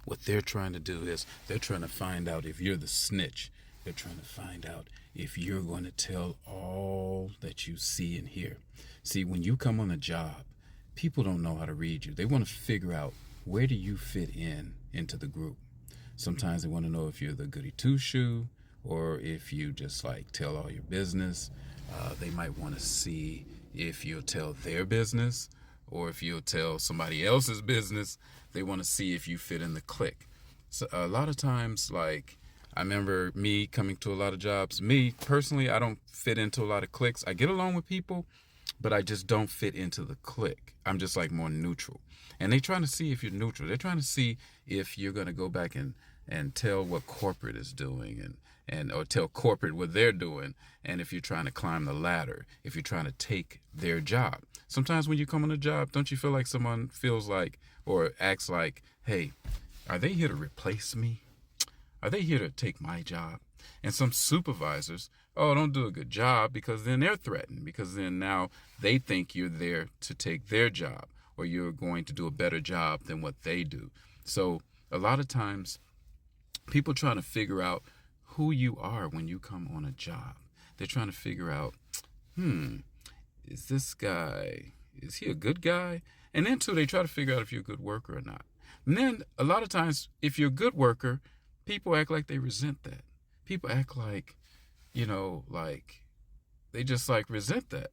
What they're trying to do is they're trying to find out if you're the snitch. They're trying to find out if you're going to tell all that you see and hear. See, when you come on a job, people don't know how to read you. They want to figure out, where do you fit into the group. Sometimes they want to know if you're the goody two shoe, or if you just like tell all your business. They might want to see if you'll tell their business, or if you'll tell somebody else's business. They want to see if you fit in the clique. So a lot of times, like, I remember me coming to a lot of jobs. Me personally, I don't fit into a lot of cliques. I get along with people, but I just don't fit into the clique. I'm just like more neutral. And they're trying to see if you're neutral. They're trying to see if you're going to go back and tell what corporate is doing, or tell corporate what they're doing. And if you're trying to climb the ladder, if you're trying to take their job. Sometimes when you come on a job, don't you feel like someone feels like, or acts like, hey, are they here to replace me? Are they here to take my job? And some supervisors, don't do a good job, because then they're threatened, because then now they think you're there to take their job, or you're going to do a better job than what they do. So a lot of times people trying to figure out who you are when you come on a job. They're trying to figure out, is this guy, is he a good guy? And then too, they try to figure out if you're a good worker or not. And then a lot of times, if you're a good worker, people act like they resent that. People act like, like they just like resent that.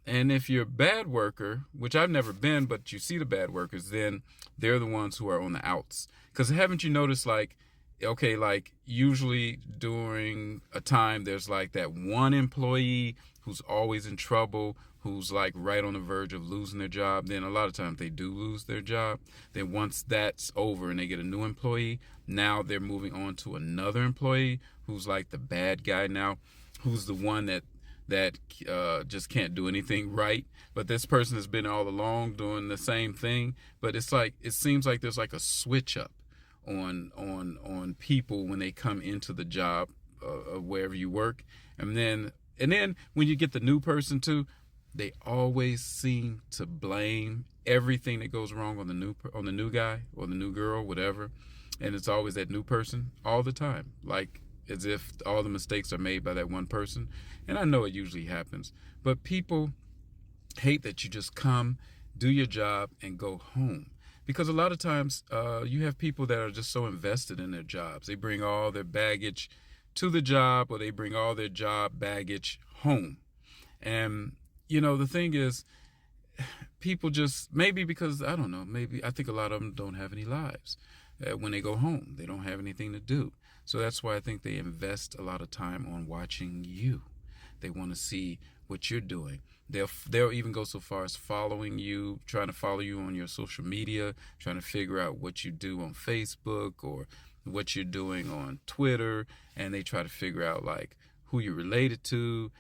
And if you're a bad worker, which I've never been, but you see the bad workers, then they're the ones who are on the outs. Because haven't you noticed, like, okay, like usually during a time, there's like that one employee who's always in trouble, who's like right on the verge of losing their job. Then a lot of times they do lose their job. Then once that's over and they get a new employee, now they're moving on to another employee who's like the bad guy now, who's the one that just can't do anything right. But this person has been all along doing the same thing. But it's like, it seems like there's like a switch up on people when they come into the job, wherever you work. And then when you get the new person too, they always seem to blame everything that goes wrong on the new guy or the new girl, whatever. And it's always that new person all the time, like as if all the mistakes are made by that one person. And I know it usually happens, but people hate that you just come, do your job, and go home. Because a lot of times you have people that are just so invested in their jobs. They bring all their baggage to the job, or they bring all their job baggage home. And, the thing is, people just, maybe because, I don't know, maybe I think a lot of them don't have any lives. When they go home, they don't have anything to do. So that's why I think they invest a lot of time on watching you. They want to see what you're doing. They'll even go so far as following you, trying to follow you on your social media, trying to figure out what you do on Facebook or what you're doing on Twitter. And they try to figure out like who you're related to,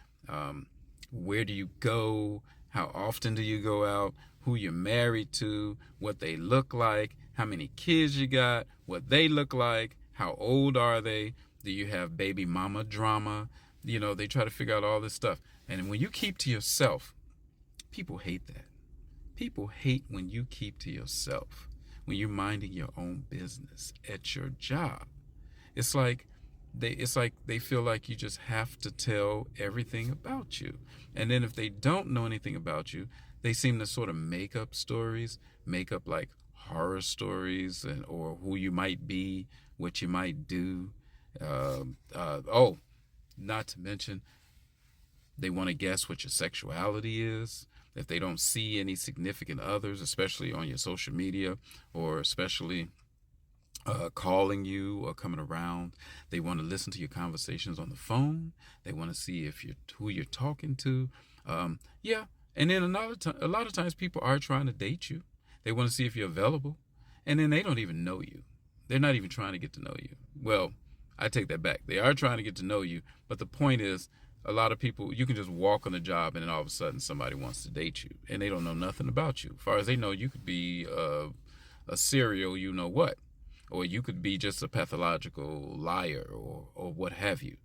where do you go, how often do you go out, who you're married to, what they look like, how many kids you got, what they look like, how old are they, do you have baby mama drama? They try to figure out all this stuff. And when you keep to yourself, people hate that. People hate when you keep to yourself, when you're minding your own business at your job. It's like they feel like you just have to tell everything about you. And then if they don't know anything about you, they seem to sort of make up stories, make up like horror stories, or who you might be, what you might do. Not to mention, they want to guess what your sexuality is. If they don't see any significant others, especially on your social media, or especially calling you or coming around, they want to listen to your conversations on the phone. They want to see who you're talking to. And then a lot of times people are trying to date you. They want to see if you're available, and then they don't even know you. They're not even trying to get to know you. Well, I take that back. They are trying to get to know you, but the point is, a lot of people, you can just walk on a job and then all of a sudden somebody wants to date you, and they don't know nothing about you. As far as they know, you could be a serial what, or you could be just a pathological liar, or what have you.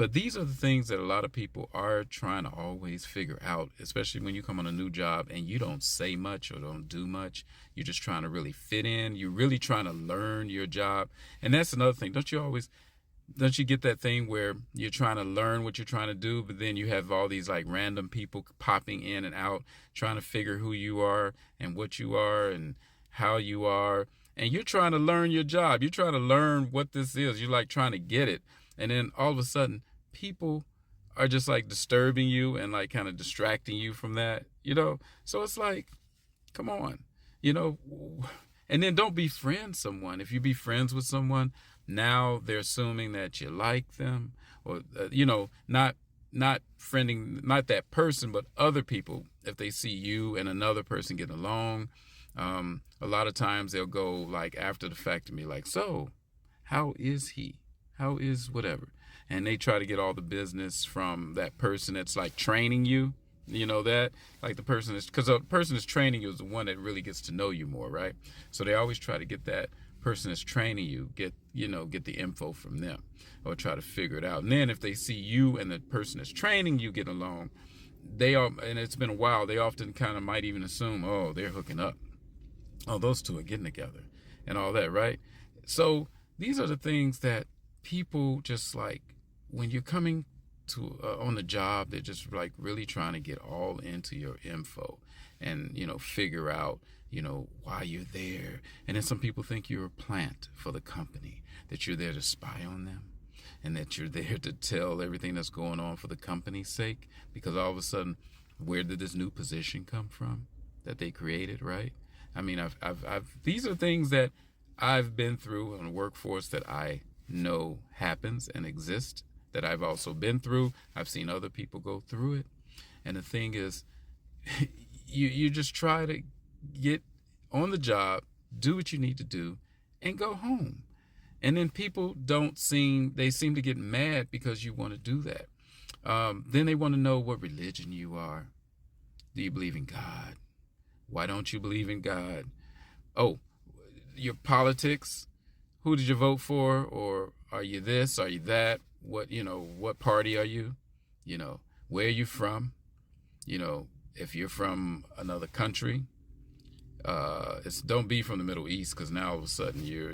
But these are the things that a lot of people are trying to always figure out, especially when you come on a new job and you don't say much or don't do much. You're just trying to really fit in. You're really trying to learn your job. And that's another thing. Don't you get that thing where you're trying to learn what you're trying to do, but then you have all these like random people popping in and out, trying to figure who you are and what you are and how you are. And you're trying to learn your job. You're trying to learn what this is. You're like trying to get it. And then all of a sudden, people are just like disturbing you and like kind of distracting you from that, So it's like, come on, and then don't befriend someone. If you be friends with someone, now they're assuming that you like them, or not friending, not that person, but other people. If they see you and another person getting along, a lot of times they'll go like after the fact to me like, so how is he? How is whatever? And they try to get all the business from that person that's like training you. That like the person is, because the person that's training you is the one that really gets to know you more, right? So they always try to get that person that's training you, get the info from them, or try to figure it out. And then if they see you and the person that's training you get along, and it's been a while, they often kind of might even assume, oh, they're hooking up. Oh, those two are getting together and all that, right? So these are the things that people just like, when you're coming to on the job, they're just like really trying to get all into your info and figure out why you're there. And then some people think you're a plant for the company, that you're there to spy on them, and that you're there to tell everything that's going on for the company's sake, because all of a sudden, where did this new position come from that they created, right? I mean, these are things that I've been through in a workforce that I know happens and exists, that I've also been through. I've seen other people go through it. And the thing is, you just try to get on the job, do what you need to do, and go home. And then people seem to get mad because you want to do that. Then they want to know what religion you are. Do you believe in God? Why don't you believe in God? Oh, your politics. Who did you vote for? Or are you this? Are you that? What party are you? Where are you from? If you're from another country, don't be from the Middle East, because now all of a sudden you're,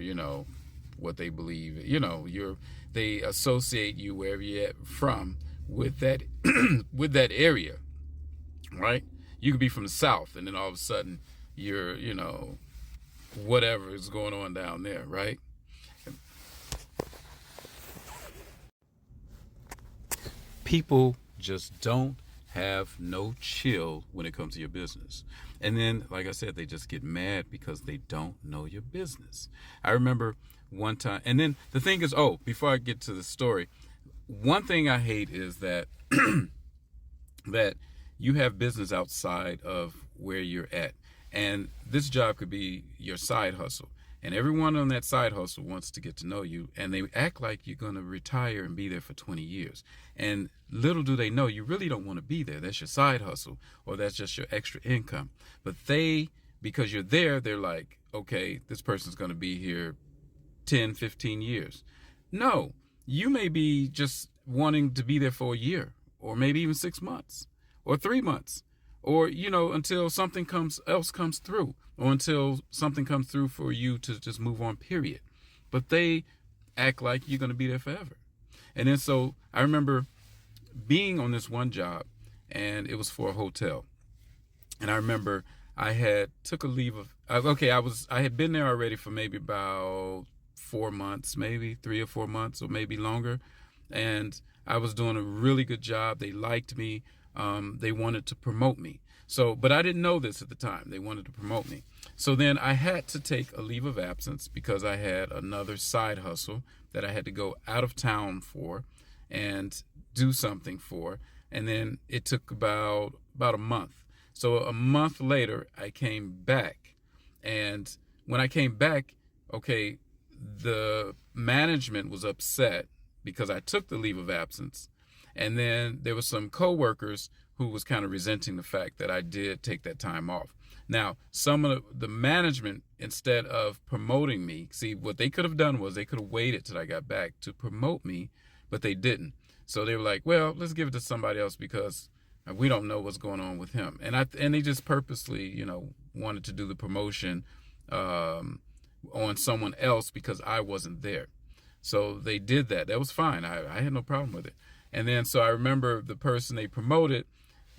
what they believe, they associate you wherever you're from with that, with that area, right? You could be from the South, and then all of a sudden you're, whatever is going on down there, right? People just don't have no chill when it comes to your business. And then, like I said, they just get mad because they don't know your business. I remember one time, and then the thing is, before I get to the story, one thing I hate is that that you have business outside of where you're at. And this job could be your side hustle. And everyone on that side hustle wants to get to know you, and they act like you're going to retire and be there for 20 years. And little do they know, you really don't want to be there. That's your side hustle, or that's just your extra income. But because you're there, they're like, okay, this person's going to be here 10, 15 years. No, you may be just wanting to be there for a year, or maybe even 6 months, or 3 months, or, until something else comes through, or until something comes through for you to just move on, period. But they act like you're going to be there forever. And then so I remember being on this one job, and it was for a hotel. And I remember I had took a leave of, I had been there already for maybe about 4 months, maybe 3 or 4 months, or maybe longer. And I was doing a really good job. They liked me. They wanted to promote me. But I didn't know this at the time. They wanted to promote me. So then I had to take a leave of absence because I had another side hustle that I had to go out of town for and do something for. And then it took about a month. So a month later, I came back. And when I came back, the management was upset because I took the leave of absence. And then there were some coworkers who was kind of resenting the fact that I did take that time off. Now, some of the management, instead of promoting me, see, what they could have done was they could have waited till I got back to promote me, but they didn't. So they were like, well, let's give it to somebody else because we don't know what's going on with him. And they just purposely, wanted to do the promotion on someone else because I wasn't there. So they did that. That was fine. I had no problem with it. And then so I remember the person they promoted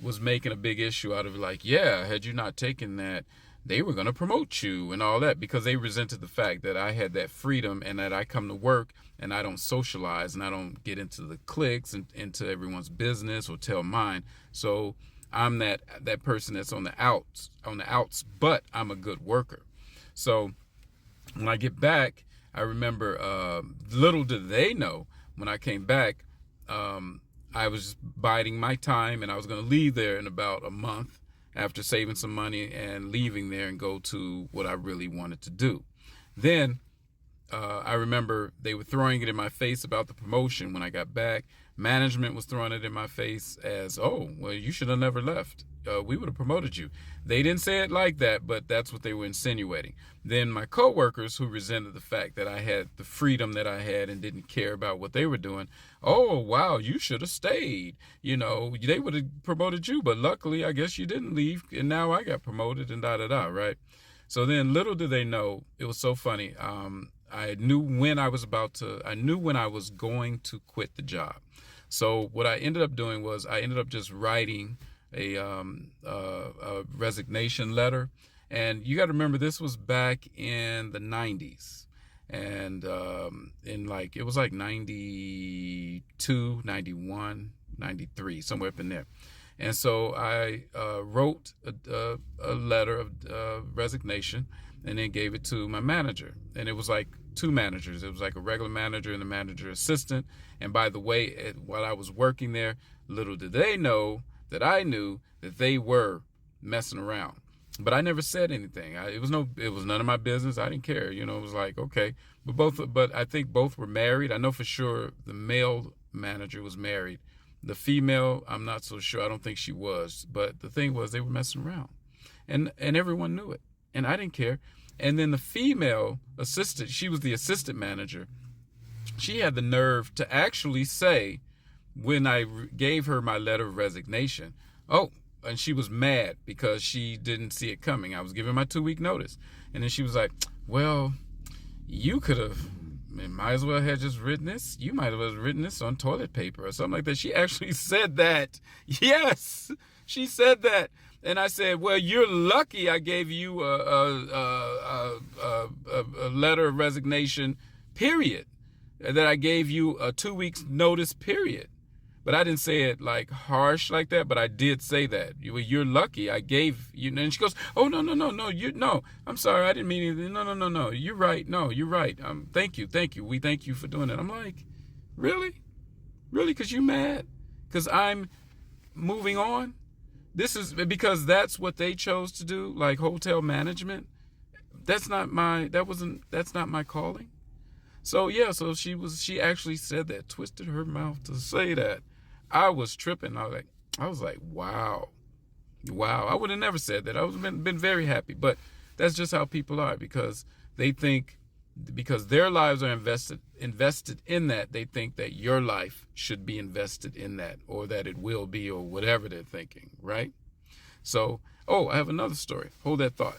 was making a big issue out of it, like, yeah, had you not taken that, they were going to promote you and all that, because they resented the fact that I had that freedom and that I come to work and I don't socialize and I don't get into the cliques and into everyone's business or tell mine. So I'm that person that's on the outs, but I'm a good worker. So when I get back, I remember, little did they know, when I came back, I was just biding my time, and I was going to leave there in about a month after saving some money and leaving there and go to what I really wanted to do. Then I remember they were throwing it in my face about the promotion when I got back. Management was throwing it in my face as, oh, well, you should have never left. We would have promoted you. They didn't say it like that, but that's what they were insinuating. Then my coworkers, who resented the fact that I had the freedom that I had and didn't care about what they were doing, oh, wow, you should have stayed. They would have promoted you, but luckily, I guess you didn't leave, and now I got promoted and da-da-da, right? So then little did they know, it was so funny. I knew when I was going to quit the job. So what I ended up doing was I ended up just writing a resignation letter. And you got to remember, this was back in the 90s. And it was like 92, 91, 93, somewhere up in there. And so I wrote a letter of resignation and then gave it to my manager. And it was like two managers. It was like a regular manager and a manager assistant. And by the way, while I was working there, little did they know that I knew that they were messing around. But I never said anything. It was none of my business. I didn't care. It was like, okay. But I think both were married. I know for sure the male manager was married. The female, I'm not so sure. I don't think she was. But the thing was, they were messing around. And everyone knew it. And I didn't care. And then the female assistant, she was the assistant manager. She had the nerve to actually say, when I gave her my letter of resignation, and she was mad because she didn't see it coming. I was giving my 2-week notice. And then she was like, well, you could have, might as well have just written this. You might have written this on toilet paper or something like that. She actually said that. Yes, she said that. And I said, well, you're lucky I gave you a letter of resignation, period. That I gave you a 2 weeks notice, period. But I didn't say it like harsh like that, but I did say that. You're lucky I gave you. And she goes, oh, no, I'm sorry, I didn't mean anything. No, you're right. No, you're right. Thank you. We thank you for doing it. I'm like, really? Because you mad? Because I'm moving on? This is because that's what they chose to do, like hotel management. That's not my calling. So yeah, so she actually said that, twisted her mouth to say that. I was tripping. I was like, wow. I would have never said that. I would have been very happy. But that's just how people are, because they think, because their lives are invested in that, they think that your life should be invested in that, or that it will be, or whatever they're thinking, right? So, I have another story. Hold that thought.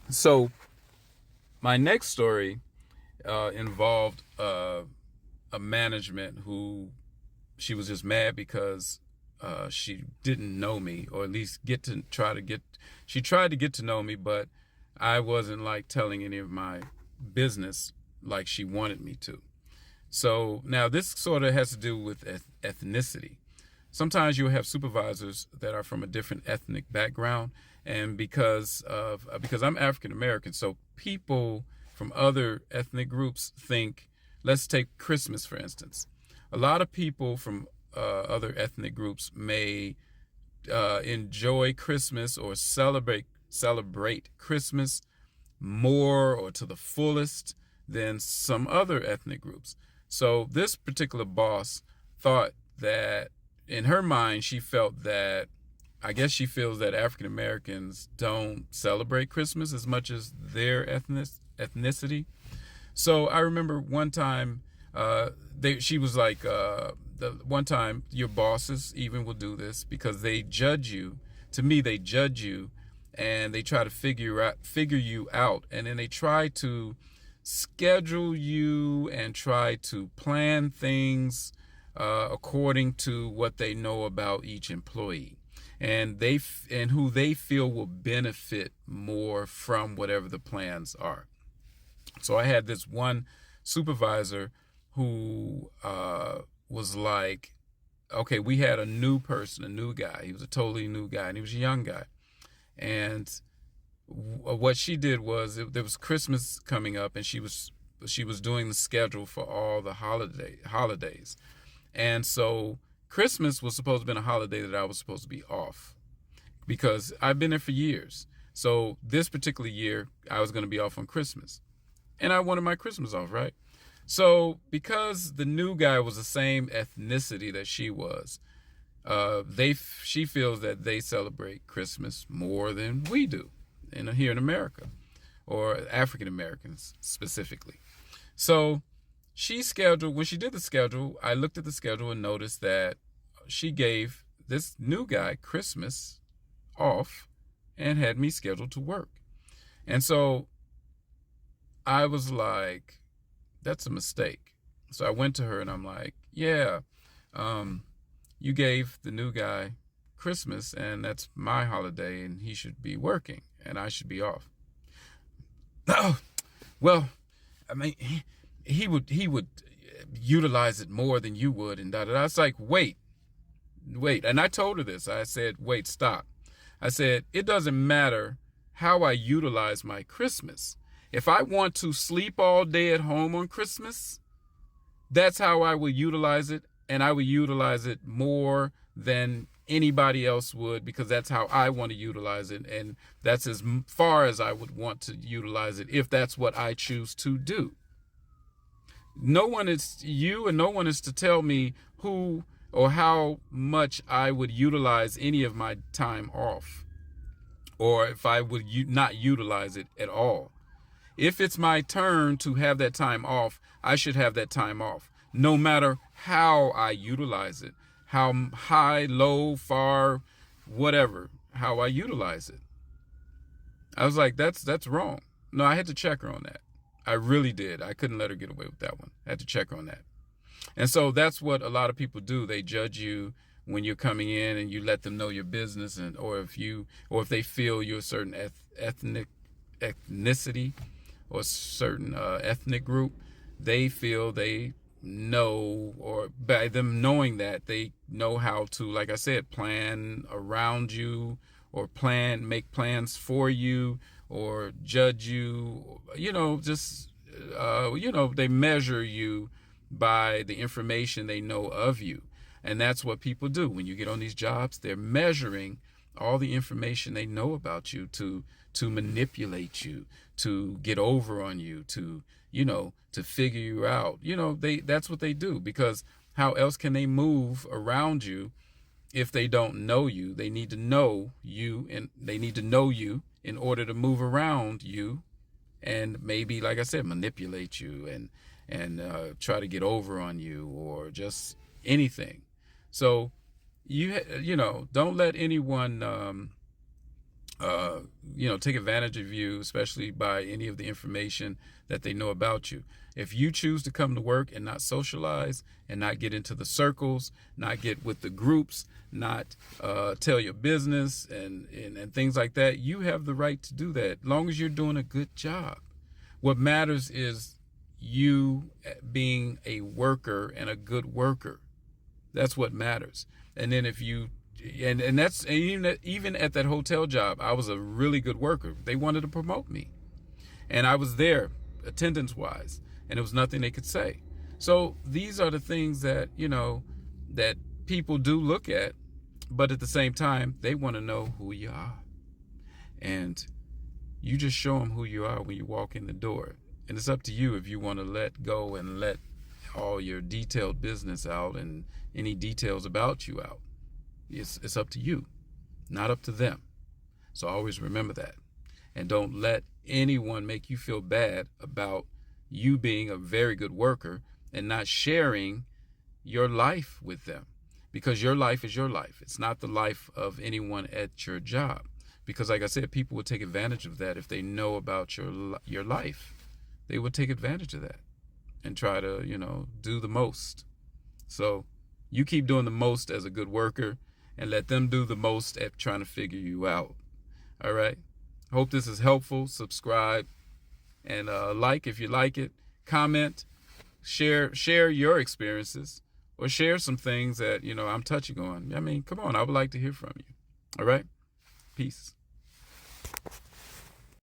So, my next story involved a management who, she was just mad because she didn't know me, or at least she tried to get to know me, but I wasn't like telling any of my business like she wanted me to. So now this sort of has to do with ethnicity. Sometimes you'll have supervisors that are from a different ethnic background, and because I'm African American, so people from other ethnic groups think, let's take Christmas for instance. A lot of people from other ethnic groups may enjoy Christmas or celebrate Christmas more or to the fullest than some other ethnic groups. So this particular boss thought that, in her mind, she feels that African Americans don't celebrate Christmas as much as their ethnicity. So I remember one time, She was like, the one time your bosses even will do this because they judge you. To me, they judge you, and they try to figure you out, and then they try to schedule you and try to plan things according to what they know about each employee, and who they feel will benefit more from whatever the plans are. So I had this one supervisor who was like, okay, we had a new person, a new guy. He was a totally new guy, and he was a young guy. And what she did was, there was Christmas coming up, and she was doing the schedule for all the holidays. And so Christmas was supposed to have been a holiday that I was supposed to be off, because I've been there for years. So this particular year, I was going to be off on Christmas, and I wanted my Christmas off, right? So because the new guy was the same ethnicity that she was, she feels that they celebrate Christmas more than we do here in America, or African Americans specifically. So when she did the schedule, I looked at the schedule and noticed that she gave this new guy Christmas off and had me scheduled to work. And so I was like, that's a mistake. So I went to her and I'm like, yeah, you gave the new guy Christmas, and that's my holiday, and he should be working and I should be off. Oh, well, I mean, he would utilize it more than you would, and da da da. I was like, wait. And I told her this. I said, wait, stop. I said, it doesn't matter how I utilize my Christmas. If I want to sleep all day at home on Christmas, that's how I will utilize it, and I will utilize it more than anybody else would, because that's how I want to utilize it, and that's as far as I would want to utilize it if that's what I choose to do. No one is to tell me who or how much I would utilize any of my time off, or if I would not utilize it at all. If it's my turn to have that time off, I should have that time off, no matter how I utilize it, how high, low, far, whatever, how I utilize it. I was like, that's wrong. No, I had to check her on that. I really did. I couldn't let her get away with that one. I had to check her on that. And so that's what a lot of people do. They judge you when you're coming in, and you let them know your business, or if they feel you're a certain ethnicity or certain ethnic group, they feel they know, or by them knowing that, they know how to, like I said, plan around you, or make plans for you, or judge you, they measure you by the information they know of you. And that's what people do. When you get on these jobs, they're measuring all the information they know about you to manipulate you, to get over on you, to figure you out. That's what they do, because how else can they move around you if they don't know you? They need to know you, and they need to know you in order to move around you, and maybe, like I said, manipulate you and try to get over on you, or just anything. So don't let anyone take advantage of you, especially by any of the information that they know about you. If you choose to come to work and not socialize, and not get into the circles, not get with the groups, not tell your business and things like that, you have the right to do that, as long as you're doing a good job. What matters is you being a worker, and a good worker. That's what matters. And then if you and that's even at that hotel job, I was a really good worker. They wanted to promote me, and I was there attendance wise, and there was nothing they could say. So these are the things that that people do look at, but at the same time, they want to know who you are, and you just show them who you are when you walk in the door. And it's up to you if you want to let go and let all your detailed business out and any details about you out. It's up to you, not up to them. So always remember that. And don't let anyone make you feel bad about you being a very good worker and not sharing your life with them, because your life is your life. It's not the life of anyone at your job, because like I said, people will take advantage of that. If they know about your life, they will take advantage of that and try to, do the most. So you keep doing the most as a good worker, and let them do the most at trying to figure you out. All right. Hope this is helpful. Subscribe and like if you like it. Comment, share your experiences, or share some things that I'm touching on. I mean, come on, I would like to hear from you. All right. Peace.